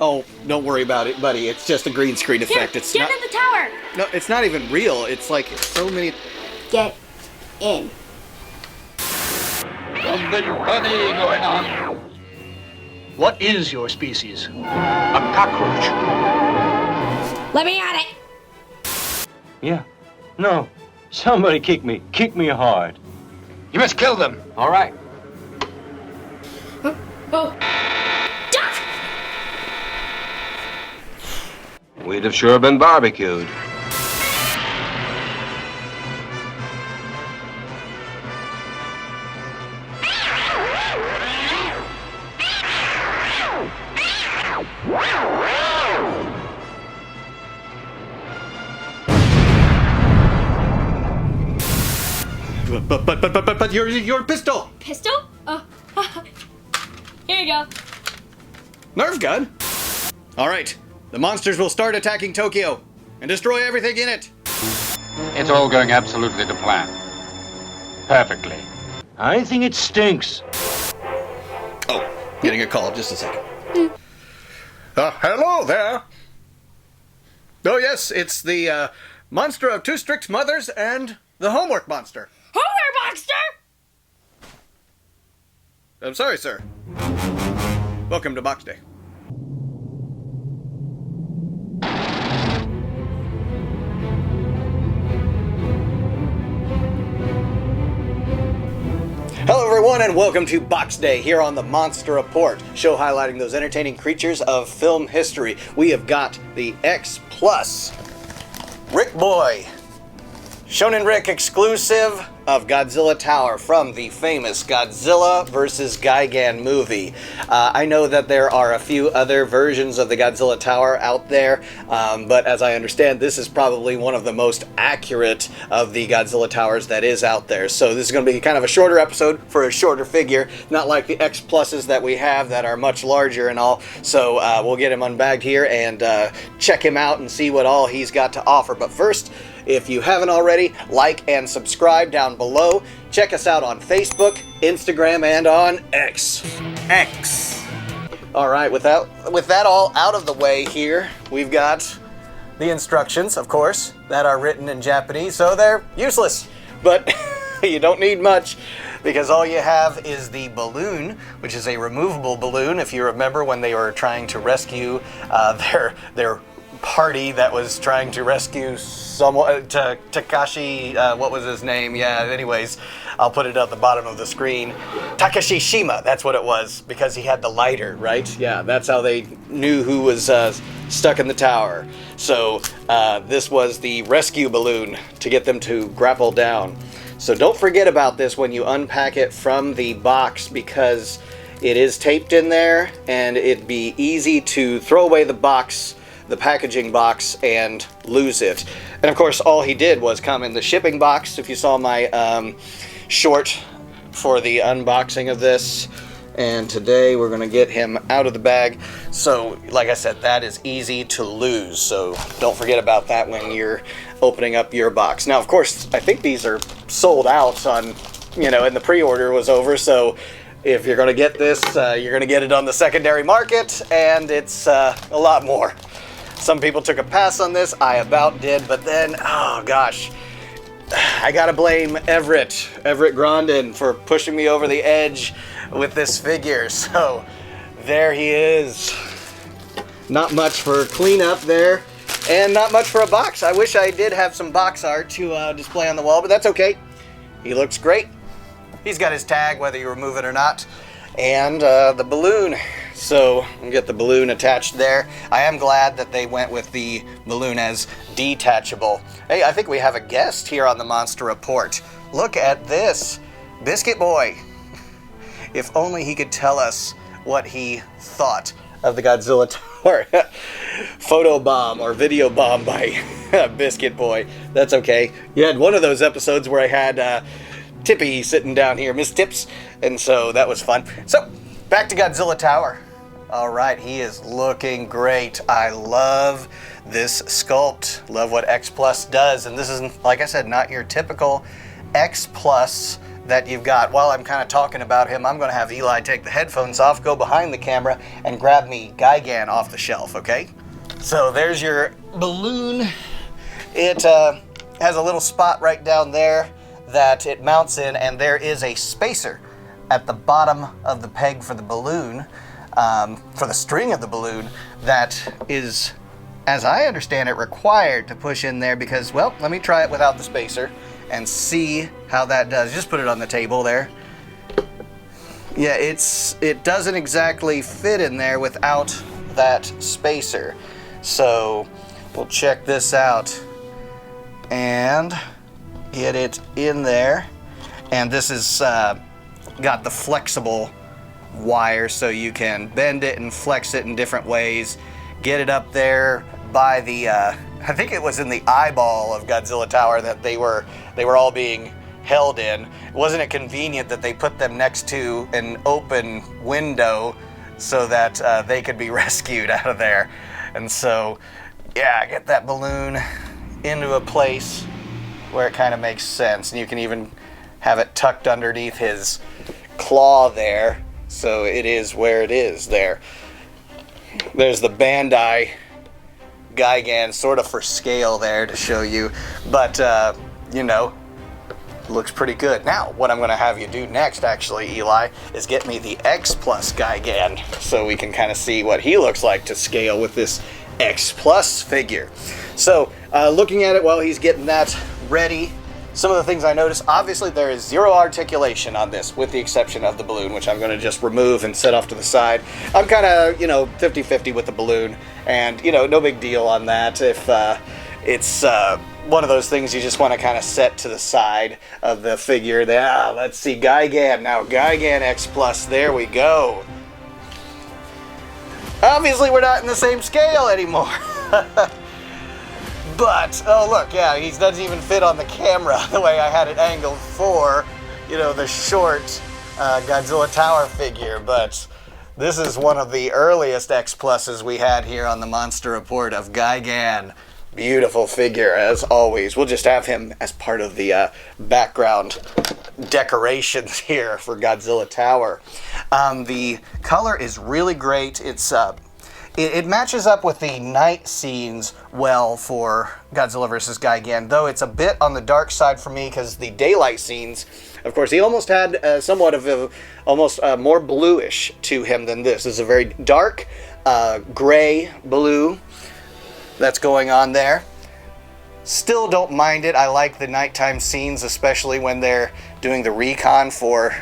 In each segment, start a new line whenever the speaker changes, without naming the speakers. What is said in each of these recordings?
Oh, don't worry about it, buddy. It's just a green screen effect.
Here,
It's
get
not.
in the tower.
No, it's not even real. It's like so many.
Get in.
Something funny going on.
What is your species? A cockroach.
Let me at it.
Yeah. No. Somebody kick me. Kick me hard.
You must kill them.
All right.
Oh. Duck!
We'd have sure been barbecued.
But your pistol.
Pistol? Oh. Here you go.
Nerf gun. All right. The monsters will start attacking Tokyo and destroy everything in it.
It's all going absolutely to plan. Perfectly.
I think it stinks.
Oh, getting a call. Just a second. Hello there. Oh yes, it's the monster of two strict mothers and the homework monster.
Homer Monster!
I'm sorry, sir. Welcome to Box Day. Hello everyone and welcome to Box Day here on the Monster Report, show highlighting those entertaining creatures of film history. We have got the X Plus Ric-boy, Shonen-Ric exclusive of Godzilla Tower from the famous Godzilla vs. Gigan movie. I know that there are a few other versions of the Godzilla Tower out there, but as I understand, this is probably one of the most accurate of the Godzilla Towers that is out there. So this is going to be kind of a shorter episode for a shorter figure, not like the X Pluses that we have that are much larger and all. So we'll get him unbagged here and check him out and see what all he's got to offer. But first, if you haven't already, like and subscribe down below. Check us out on Facebook, Instagram, and on X. All right, with that all out of the way here, we've got the instructions, of course, that are written in Japanese, so they're useless. But you don't need much, because all you have is the balloon, which is a removable balloon. If you remember when they were trying to rescue their party that was trying to rescue someone, Takashi, what was his name? Yeah, anyways, I'll put it at the bottom of the screen. Takashi Shima, that's what it was, because he had the lighter, right? Yeah, that's how they knew who was stuck in the tower. So this was the rescue balloon to get them to grapple down. So don't forget about this when you unpack it from the box, because it is taped in there and it'd be easy to throw away the box, the packaging box, and lose it. And of course all he did was come in the shipping box. If you saw my short for the unboxing of this, and today we're gonna get him out of the bag. So like I said, that is easy to lose, so don't forget about that when you're opening up your box. Now of course I think these are sold out on, and the pre-order was over, so if you're gonna get this, you're gonna get it on the secondary market, and it's a lot more. Some people took a pass on this, I about did, but then, oh gosh, I gotta blame Everett Grondin for pushing me over the edge with this figure. So there he is. Not much for cleanup there, and not much for a box. I wish I did have some box art to display on the wall, but that's okay. He looks great. He's got his tag, whether you remove it or not, and the balloon. So we'll get the balloon attached there. I am glad that they went with the balloon as detachable. Hey, I think we have a guest here on the Monster Report. Look at this, Biscuit Boy. If only he could tell us what he thought of the Godzilla Tower photo bomb or video bomb by Biscuit Boy. That's okay. You had one of those episodes where I had Tippy sitting down here, Miss Tips, and so that was fun. So back to Godzilla Tower. All right, he is looking great. I love this sculpt. Love what X Plus does, and this is, like I said, not your typical X Plus that you've got. While I'm kind of talking about him, I'm going to have Eli take the headphones off, go behind the camera, and grab me Gigan off the shelf, okay? So there's your balloon. It has a little spot right down there that it mounts in, and there is a spacer at the bottom of the peg for the balloon, for the string of the balloon, that is, as I understand it, required to push in there because, well, let me try it without the spacer and see how that does. Just put it on the table there. Yeah, it doesn't exactly fit in there without that spacer. So we'll check this out and get it in there. And this is got the flexible wire, so you can bend it and flex it in different ways. Get it up there by the, I think it was in the eyeball of Godzilla Tower that they were all being held in. Wasn't it convenient that they put them next to an open window so that they could be rescued out of there? And so, yeah, get that balloon into a place where it kind of makes sense. And you can even have it tucked underneath his claw there, so it is where it is there. There's the Bandai Gigan, sort of for scale there to show you, but you know, looks pretty good. Now, what I'm going to have you do next, actually, Eli, is get me the X Plus Gigan, so we can kind of see what he looks like to scale with this X Plus figure. So, looking at it while he's getting that ready, some of the things I noticed, obviously there is zero articulation on this, with the exception of the balloon, which I'm going to just remove and set off to the side. I'm kind of, 50-50 with the balloon, and, no big deal on that. If it's one of those things you just want to kind of set to the side of the figure. There, let's see, Gigan. Now, Gigan X Plus, there we go. Obviously, we're not in the same scale anymore. But, oh look, yeah, he doesn't even fit on the camera the way I had it angled for, the short Godzilla Tower figure. But this is one of the earliest X Pluses we had here on the Monster Report of Gigan. Beautiful figure, as always. We'll just have him as part of the background decorations here for Godzilla Tower. The color is really great. It matches up with the night scenes well for Godzilla vs. Gigan, though it's a bit on the dark side for me because the daylight scenes, of course, he almost had somewhat of almost more bluish to him than this. This is a very dark gray blue that's going on there. Still don't mind it. I like the nighttime scenes, especially when they're doing the recon for,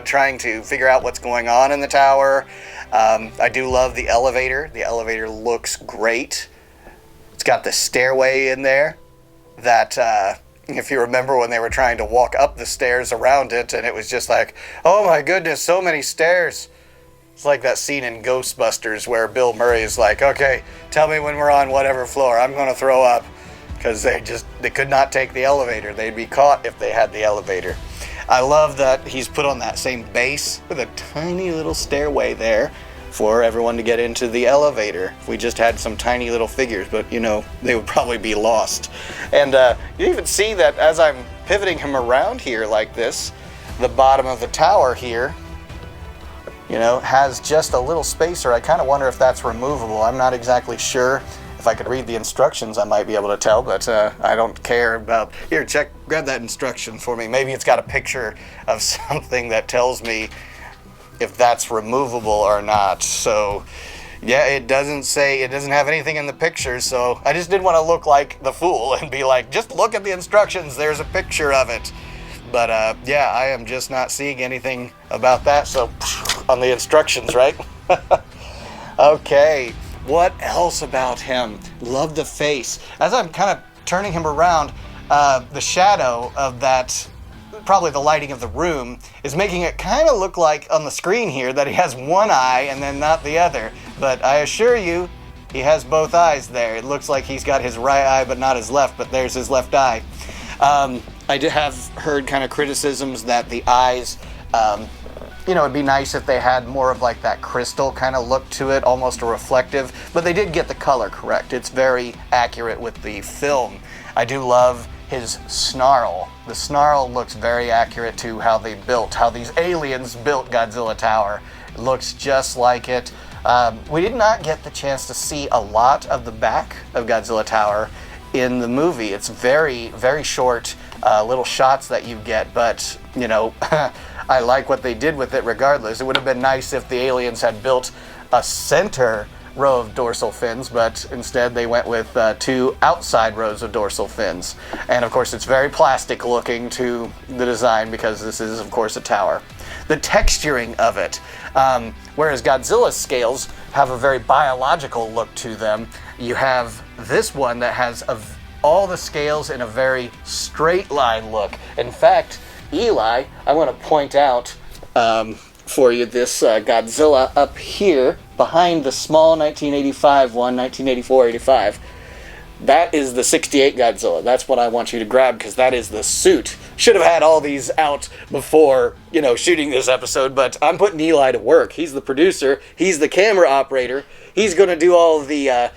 trying to figure out what's going on in the tower. I do love the elevator. The elevator looks great. It's got the stairway in there that, if you remember when they were trying to walk up the stairs around it, and it was just like, oh my goodness, so many stairs. It's like that scene in Ghostbusters where Bill Murray is like, okay, tell me when we're on whatever floor, I'm going to throw up. Because they could not take the elevator. They'd be caught if they had the elevator. I love that he's put on that same base with a tiny little stairway there for everyone to get into the elevator. If we just had some tiny little figures, but they would probably be lost. And you even see that as I'm pivoting him around here like this, the bottom of the tower here, has just a little spacer. I kind of wonder if that's removable. I'm not exactly sure. If I could read the instructions, I might be able to tell, but I don't care about... Here, grab that instruction for me. Maybe it's got a picture of something that tells me if that's removable or not. So, yeah, it doesn't have anything in the pictures, so I just didn't want to look like the fool and be like, just look at the instructions, there's a picture of it. But, yeah, I am just not seeing anything about that, so on the instructions, right? Okay. What else about him? Love the face. As I'm kind of turning him around, the shadow of that, probably the lighting of the room, is making it kind of look like on the screen here that he has one eye and then not the other. But I assure you, he has both eyes there. It looks like he's got his right eye but not his left, but there's his left eye. I did have heard kind of criticisms that the eyes... it'd be nice if they had more of like that crystal kind of look to it, almost a reflective, but they did get the color correct. It's very accurate with the film. I do love his snarl. The snarl looks very accurate to how these aliens built Godzilla Tower. It looks just like it. We did not get the chance to see a lot of the back of Godzilla Tower in the movie. It's very, very short little shots that you get, but, you know, I like what they did with it regardless. It would have been nice if the aliens had built a center row of dorsal fins, but instead they went with 2 outside rows of dorsal fins. And of course it's very plastic looking to the design because this is of course a tower. The texturing of it, whereas Godzilla's scales have a very biological look to them, you have this one that has all the scales in a very straight line look. In fact, Eli, I want to point out for you this Godzilla up here behind the small 1985 one, 1984-85. That is the 68 Godzilla. That's what I want you to grab because that is the suit. Should have had all these out before, you know, shooting this episode, but I'm putting Eli to work. He's the producer. He's the camera operator. He's going to do all the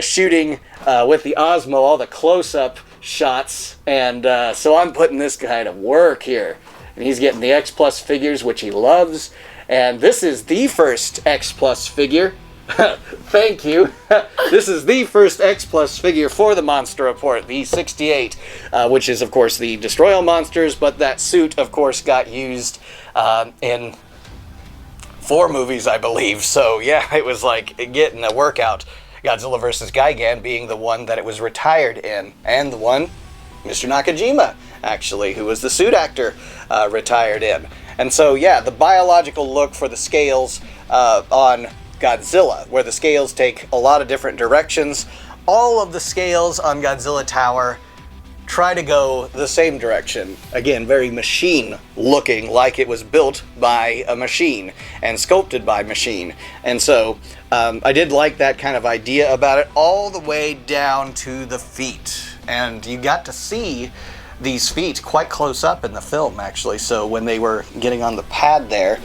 shooting with the Osmo, all the close-up shots, and so I'm putting this guy to work here. And he's getting the X Plus figures, which he loves. And this is the first X Plus figure. Thank you. This is the first X Plus figure for the Monster Report, the 68, which is, of course, the Destroy All Monsters, but that suit, of course, got used in 4 movies, I believe. So, yeah, it was like getting a workout. Godzilla vs. Gigan being the one that it was retired in, and the one Mr. Nakajima, actually, who was the suit actor, retired in. And so, yeah, the biological look for the scales on Godzilla, where the scales take a lot of different directions. All of the scales on Godzilla Tower try to go the same direction. Again, very machine looking, like it was built by a machine and sculpted by machine. And so I did like that kind of idea about it, all the way down to the feet. And you got to see these feet quite close up in the film, actually. So when they were getting on the pad there,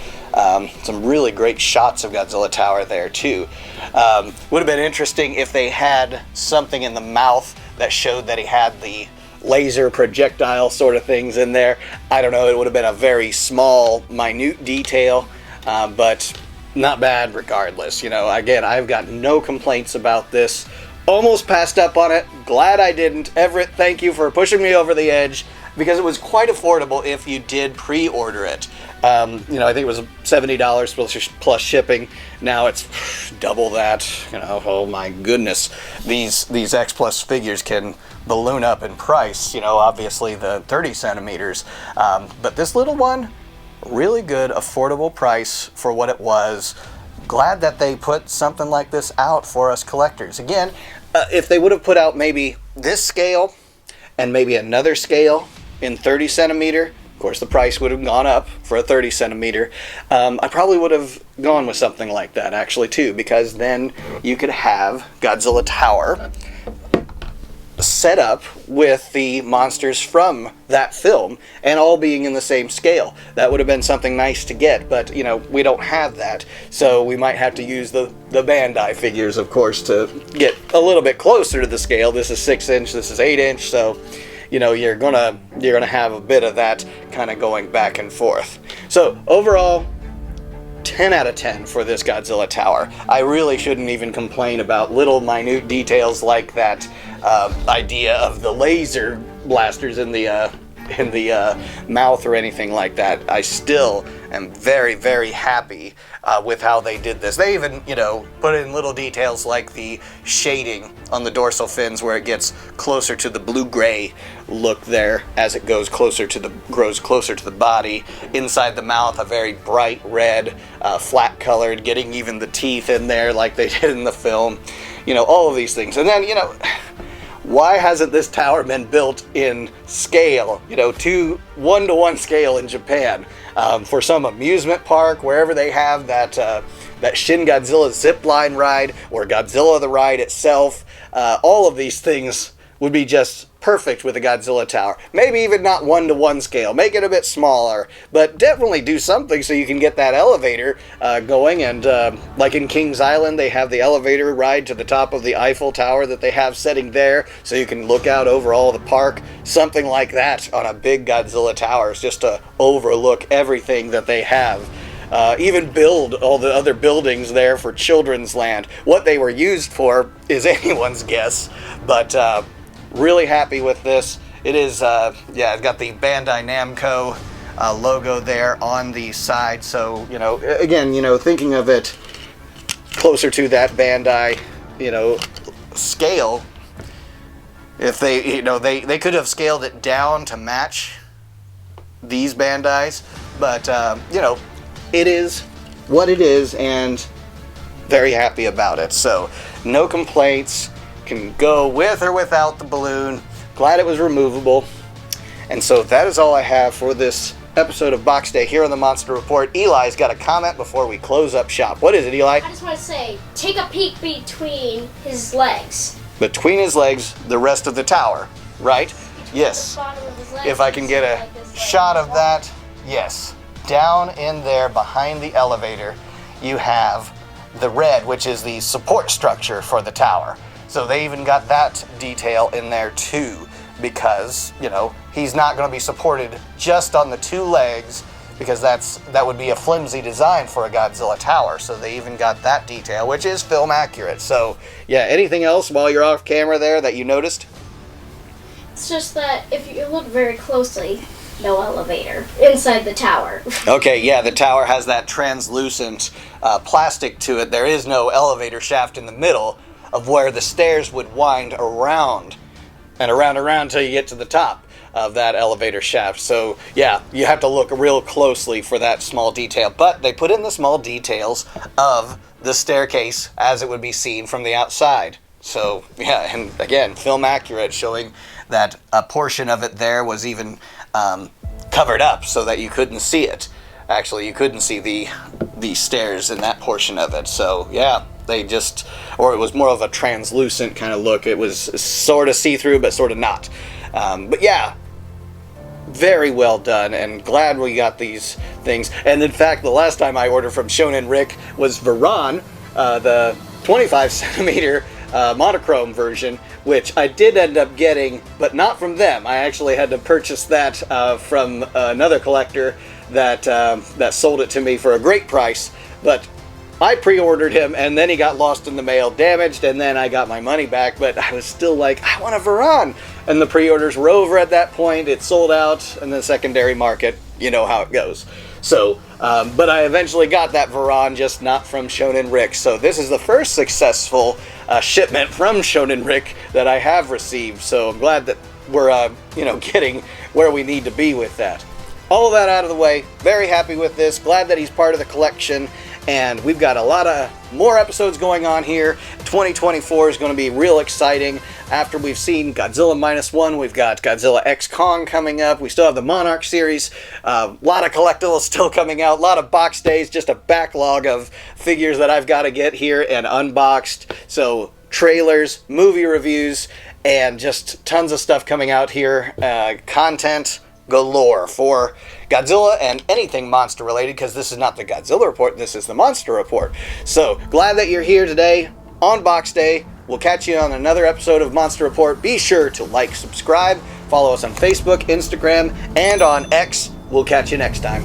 some really great shots of Godzilla Tower there too. Would have been interesting if they had something in the mouth that showed that he had the laser projectile sort of things in there. I don't know, it would have been a very small, minute detail, but not bad regardless. You know, again, I've got no complaints about this. Almost passed up on it. Glad I didn't. Everett, thank you for pushing me over the edge, because it was quite affordable if you did pre-order it. You know, I think it was $70 plus shipping. Now it's double that. You know, oh my goodness. These X Plus figures can balloon up in price. You know, obviously the 30 centimeters. But this little one, really good, affordable price for what it was. Glad that they put something like this out for us collectors. Again, if they would have put out maybe this scale and maybe another scale in 30 centimeter, of course the price would have gone up for a 30 centimeter. I probably would have gone with something like that actually too, because then you could have Godzilla Tower set up with the monsters from that film and all being in the same scale. That would have been something nice to get, but you know, we don't have that, so we might have to use the Bandai figures, of course, to get a little bit closer to the scale. This is 6-inch, this is 8-inch, so you know, you're gonna have a bit of that kind of going back and forth. So overall, 10 out of 10 for this Godzilla Tower. I really shouldn't even complain about little minute details like that idea of the laser blasters in the mouth or anything like that. I still am very, very happy with how they did this. They even, you know, put in little details like the shading on the dorsal fins where it gets closer to the blue-gray look there as it grows closer to the body. Inside the mouth, a very bright red, flat-colored, getting even the teeth in there like they did in the film. You know, all of these things. And then, you know, why hasn't this tower been built in scale, you know, 1-to-1 scale in Japan? For some amusement park, wherever they have that Shin Godzilla zipline ride, or Godzilla the ride itself, all of these things would be just perfect with a Godzilla Tower. Maybe even not 1-to-1 scale. Make it a bit smaller, but definitely do something so you can get that elevator going. And like in Kings Island, they have the elevator ride to the top of the Eiffel Tower that they have setting there, so you can look out over all the park. Something like that on a big Godzilla Towers, just to overlook everything that they have. Even build all the other buildings there for Children's Land. What they were used for is anyone's guess, but really happy with this. It is, yeah, it's got the Bandai Namco logo there on the side. So, you know, again, you know, thinking of it closer to that Bandai, you know, scale, if they, you know, they could have scaled it down to match these Bandais, but, you know, it is what it is, and very happy about it. So, no complaints. Can go with or without the balloon. Glad it was removable. And so that is all I have for this episode of Box Day here on the Monster Report. Eli's got a comment before we close up shop. What is it, Eli?
I just want to say, take a peek between his legs.
Between his legs, the rest of the tower, right? Yes.
The bottom of his legs,
If I can get a shot of that, yes. Down in there behind the elevator, you have the red, which is the support structure for the tower. So they even got that detail in there too, because, you know, he's not going to be supported just on the two legs, because that would be a flimsy design for a Godzilla Tower. So they even got that detail, which is film accurate. So yeah, anything else while you're off camera there that you noticed?
It's just that if you look very closely, no elevator inside the tower.
Okay, yeah, the tower has that translucent plastic to it. There is no elevator shaft in the middle of where the stairs would wind around and around until you get to the top of that elevator shaft. So yeah, you have to look real closely for that small detail. But they put in the small details of the staircase as it would be seen from the outside. So yeah, and again, film accurate, showing that a portion of it there was even covered up so that you couldn't see it. Actually, you couldn't see the stairs in that portion of it. So yeah, they just, or it was more of a translucent kind of look. It was sort of see-through, but sort of not. But yeah, very well done, and glad we got these things. And in fact, the last time I ordered from Shonen-Ric was Varan, the 25 centimeter monochrome version, which I did end up getting, but not from them. I actually had to purchase that from another collector that sold it to me for a great price. But I pre-ordered him, and then he got lost in the mail, damaged, and then I got my money back. But I was still like, I want a Varan, and the pre-orders were over at that point. It sold out in the secondary market. You know how it goes. So, but I eventually got that Varan, just not from Shonen-Ric. So this is the first successful shipment from Shonen-Ric that I have received. So I'm glad that we're, you know, getting where we need to be with that. All of that out of the way. Very happy with this. Glad that he's part of the collection. And we've got a lot of more episodes going on here. 2024 is going to be real exciting. After we've seen Godzilla -1, we've got Godzilla X Kong coming up. We still have the Monarch series. A lot of collectibles still coming out. A lot of box days. Just a backlog of figures that I've got to get here and unboxed. So trailers, movie reviews, and just tons of stuff coming out here. Content galore for Godzilla and anything monster related, because this is not the Godzilla Report, this is the Monster Report. So glad that you're here today on Box Day. We'll catch you on another episode of Monster Report. Be sure to like, subscribe, follow us on Facebook, Instagram, and on X. We'll catch you next time.